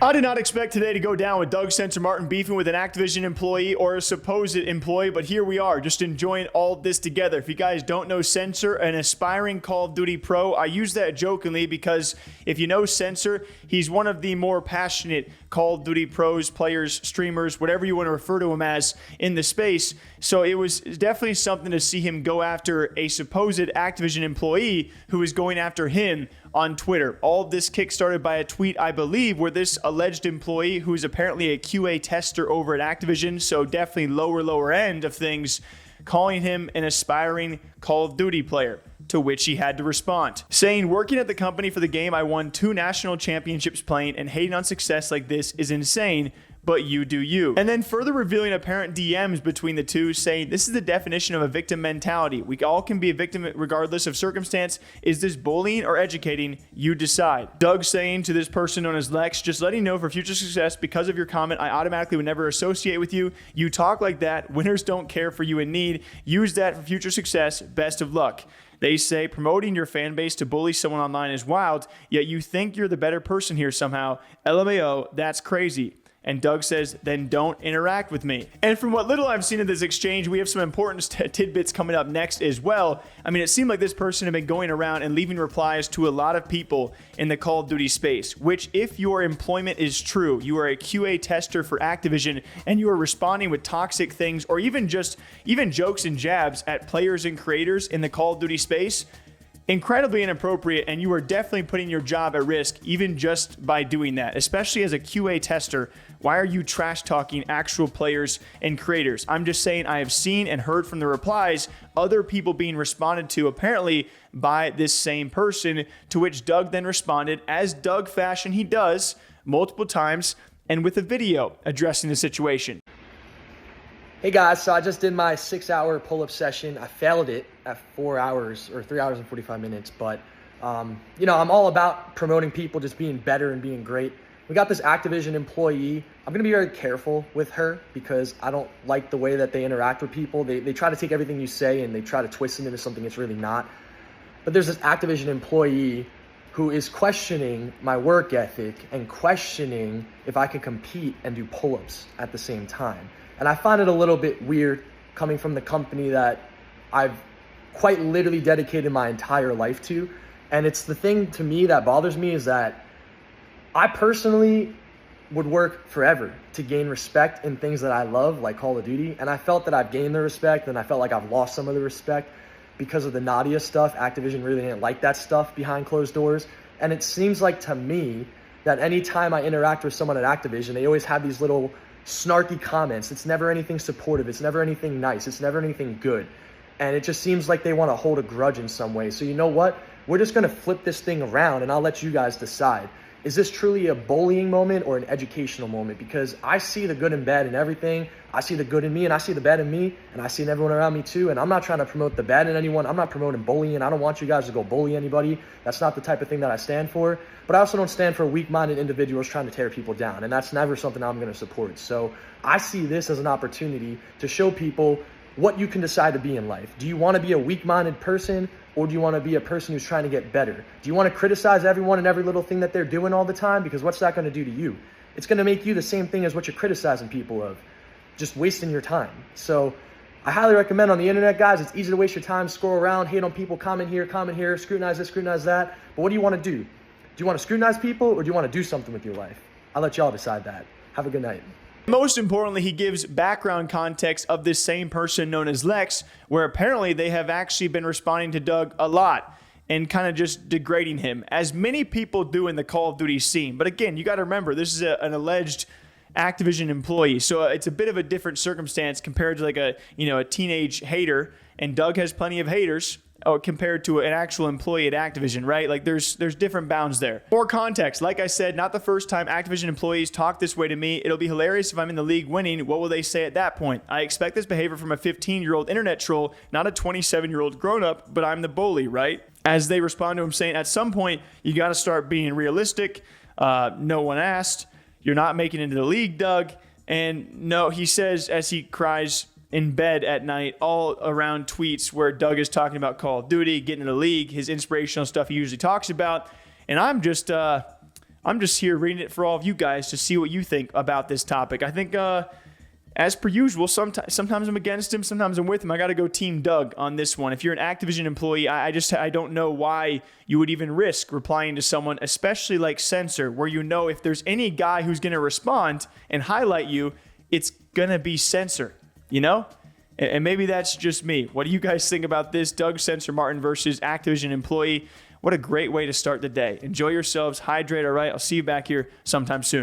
I did not expect today to go down with Doug Censor Martin beefing with an Activision employee or a supposed employee, but here we are, just enjoying all this together. If you guys don't know Censor, an aspiring Call of Duty pro, I use that jokingly because if you know Censor, he's one of the more passionate Call of Duty pros, players, streamers, whatever you want to refer to him as in the space. So it was definitely something to see him go after a supposed Activision employee who was going after him on Twitter. All of this kickstarted by a tweet, I believe, where this alleged employee, who is apparently a QA tester over at Activision, so definitely lower end of things, calling him an aspiring Call of Duty player. To which he had to respond, saying, "Working at the company for the game I won 2 national championships playing, and hating on success like this is insane, but you do you." And then further revealing apparent DMs between the two, saying, "This is the definition of a victim mentality. We all can be a victim regardless of circumstance. Is this bullying or educating? You decide." Doug saying to this person known as Lex, "Just letting you know for future success, because of your comment, I automatically would never associate with you. You talk like that. Winners don't care for you in need. Use that for future success. Best of luck." They say promoting your fan base to bully someone online is wild, yet you think you're the better person here somehow. LMAO, that's crazy. And Doug says, "Then don't interact with me." And from what little I've seen of this exchange, we have some important tidbits coming up next as well. I mean, it seemed like this person had been going around and leaving replies to a lot of people in the Call of Duty space, which if your employment is true, you are a QA tester for Activision, and you are responding with toxic things or even jokes and jabs at players and creators in the Call of Duty space, incredibly inappropriate, and you are definitely putting your job at risk even just by doing that, especially as a QA tester. Why are you trash talking actual players and creators? I'm just saying I have seen and heard from the replies other people being responded to apparently by this same person, to which Doug then responded, as Doug fashion he does multiple times, and with a video addressing the situation. Hey guys, so I just did my 6-hour pull-up session. I failed it at 4 hours or 3 hours and 45 minutes, but I'm all about promoting people just being better and being great. We got this Activision employee. I'm gonna be very careful with her because I don't like the way that they interact with people. They try to take everything you say and they try to twist it into something it's really not. But there's this Activision employee who is questioning my work ethic and questioning if I can compete and do pull-ups at the same time. And I find it a little bit weird coming from the company that I've quite literally dedicated my entire life to. And it's the thing to me that bothers me is that I personally would work forever to gain respect in things that I love, like Call of Duty. And I felt that I've gained the respect, and I felt like I've lost some of the respect because of the Nadia stuff. Activision really didn't like that stuff behind closed doors. And it seems like to me that anytime I interact with someone at Activision, they always have these little snarky comments. It's never anything supportive. It's never anything nice. It's never anything good. And it just seems like they want to hold a grudge in some way. So you know what? We're just going to flip this thing around, and I'll let you guys decide. Is this truly a bullying moment or an educational moment? Because I see the good and bad in everything. I see the good in me, and I see the bad in me, and I see in everyone around me too. And I'm not trying to promote the bad in anyone. I'm not promoting bullying. I don't want you guys to go bully anybody. That's not the type of thing that I stand for. But I also don't stand for weak-minded individuals trying to tear people down, and that's never something I'm going to support. So I see this as an opportunity to show people what you can decide to be in life. Do you want to be a weak-minded person, or do you want to be a person who's trying to get better? Do you want to criticize everyone and every little thing that they're doing all the time? Because what's that going to do to you? It's going to make you the same thing as what you're criticizing people of, just wasting your time. So I highly recommend on the internet, guys, it's easy to waste your time, scroll around, hate on people, comment here, scrutinize this, scrutinize that. But what do you want to do? Do you want to scrutinize people, or do you want to do something with your life? I'll let y'all decide that. Have a good night. Most importantly, he gives background context of this same person known as Lex, where apparently they have actually been responding to Doug a lot and kind of just degrading him, as many people do in the Call of Duty scene. But again, you got to remember, this is an alleged Activision employee, so it's a bit of a different circumstance compared to like a teenage hater, and Doug has plenty of haters. Compared to an actual employee at Activision, right? Like there's different bounds there. For context, like I said, not the first time Activision employees talk this way to me. It'll be hilarious if I'm in the league winning. What will they say at that point? I expect this behavior from a 15-year-old internet troll, not a 27-year-old grown-up, but I'm the bully, right? As they respond to him saying, at some point, you got to start being realistic. No one asked. You're not making it into the league, Doug. And no, he says as he cries in bed at night, all around tweets where Doug is talking about Call of Duty, getting in the league, his inspirational stuff he usually talks about. And I'm just, I'm just here reading it for all of you guys to see what you think about this topic. I think, as per usual, sometimes I'm against him, sometimes I'm with him. I got to go Team Doug on this one. If you're an Activision employee, I don't know why you would even risk replying to someone, especially like Censor, where you know if there's any guy who's going to respond and highlight you, it's going to be Censor, you know? And maybe that's just me. What do you guys think about this? Doug Censor Martin versus Activision employee. What a great way to start the day. Enjoy yourselves. Hydrate, all right? I'll see you back here sometime soon.